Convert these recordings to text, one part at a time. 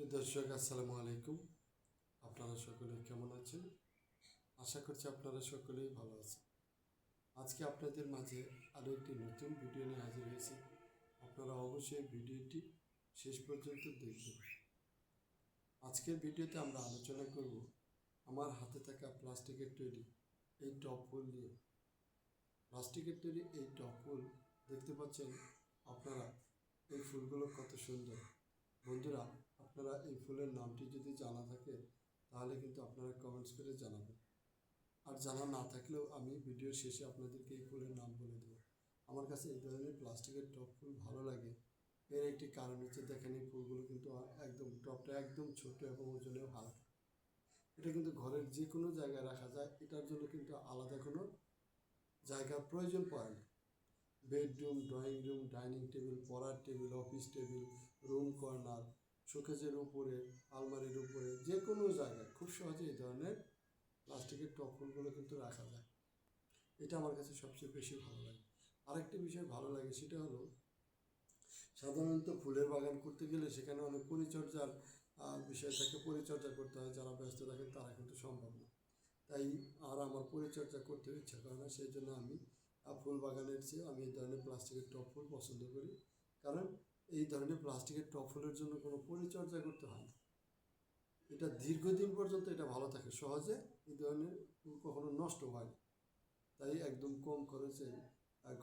প্রিয় দর্শক, আসসালামু আলাইকুম। আপনারা সকলে কেমন আছেন? আশা করছি আপনারা সকলেই ভালো আছেন। আজকে আপনাদের মাঝে আরও একটি নতুন ভিডিও নিয়ে হাজির হয়েছি। আপনারা অবশ্যই ভিডিওটি শেষ পর্যন্ত দেখবেন। আজকের ভিডিওতে আমরা আলোচনা করব আমার হাতে থাকা প্লাস্টিকের তৈরি এই টপ ফুল নিয়ে। প্লাস্টিকের তৈরি এই টপ ফুল দেখতে পাচ্ছেন আপনারা, এই ফুলগুলো কত সুন্দর। বন্ধুরা, আপনারা এই ফুলের নামটি যদি জানা থাকে তাহলে কিন্তু আপনারা কমেন্টস করে জানাবেন। আর জানা না থাকলেও আমি ভিডিওর শেষে আপনাদেরকে এই ফুলের নাম বলে দেবো। আমার কাছে এই ধরনের প্লাস্টিকের টপ ফুল ভালো লাগে। এর একটি কারণ হচ্ছে, দেখেন এই ফুলগুলো কিন্তু একদম টপটা একদম ছোট এবং ওজনেও হালকা। এটা কিন্তু ঘরের যে কোনো জায়গায় রাখা যায়, এটার জন্য কিন্তু আলাদা কোনো জায়গার প্রয়োজন পড়ে না। Bedroom, drawing room, dining table, পড়ার table, office table, room corner, শোকেজের উপরে, আলমারির উপরে, যে কোনো জায়গায় খুব সহজে এই ধরনের প্লাস্টিকের টপ ফুলগুলো কিন্তু রাখা যায়। এটা আমার কাছে সবচেয়ে বেশি ভালো লাগে। আরেকটি বিষয় ভালো লাগে, সেটা হলো সাধারণত ফুলের বাগান করতে গেলে সেখানে অনেক পরিচর্যার বিষয় থাকে, পরিচর্যা করতে হয়। যারা ব্যস্ত থাকেন তারা কিন্তু সম্ভব না। তাই আর আমার পরিচর্যা করতে ইচ্ছা করে না, সেই জন্য আমি ফুল বাগানের চেয়ে আমি এই ধরনের প্লাস্টিকের টপ ফুল পছন্দ করি। কারণ এই ধরনের প্লাস্টিকের টপ ফুলের জন্য কোনো পরিচর্যা করতে হয় না। এটা দীর্ঘদিন পর্যন্ত এটা ভালো থাকে, সহজে এই ধরনের ফুল কখনো নষ্ট হয় না। তাই একদম কম খরচে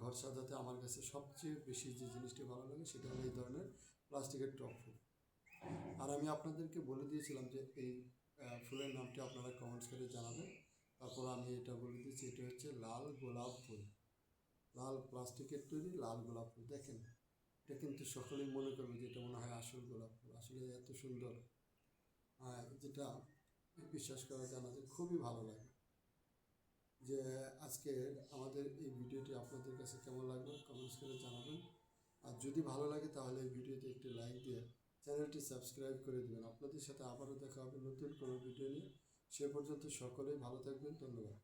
ঘর সাজাতে আমার কাছে সবচেয়ে বেশি যে জিনিসটি ভালো লাগে সেটা হলো এই ধরনের প্লাস্টিকের টপ ফুল। আর আমি আপনাদেরকে বলে দিয়েছিলাম যে এই ফুলের নামটি আপনারা কমেন্টস করে জানাবেন। তারপর আমি এটা বলে দিচ্ছি, এটা হচ্ছে লাল গোলাপ ফুল। লাল প্লাস্টিকের তৈরি লাল গোলাপ ফুল। দেখেন, এটা কিন্তু সকলেই মনে করবে যে এটা মনে হয় আসল গোলাপ ফুল। আসলে এত সুন্দর, যেটা বিশ্বাস করা যায় না, যে খুবই ভালো লাগে। যে আজকে আমাদের এই ভিডিওটি আপনাদের কাছে কেমন লাগলো কমেন্টস করে জানাবেন। আর যদি ভালো লাগে তাহলে এই ভিডিওতে একটি লাইক দিয়ে চ্যানেলটি সাবস্ক্রাইব করে দেবেন। আপনাদের সাথে আবারও দেখা হবে নতুন কোনো ভিডিও নিয়ে। সে পর্যন্ত সকলেই ভালো থাকবেন। ধন্যবাদ।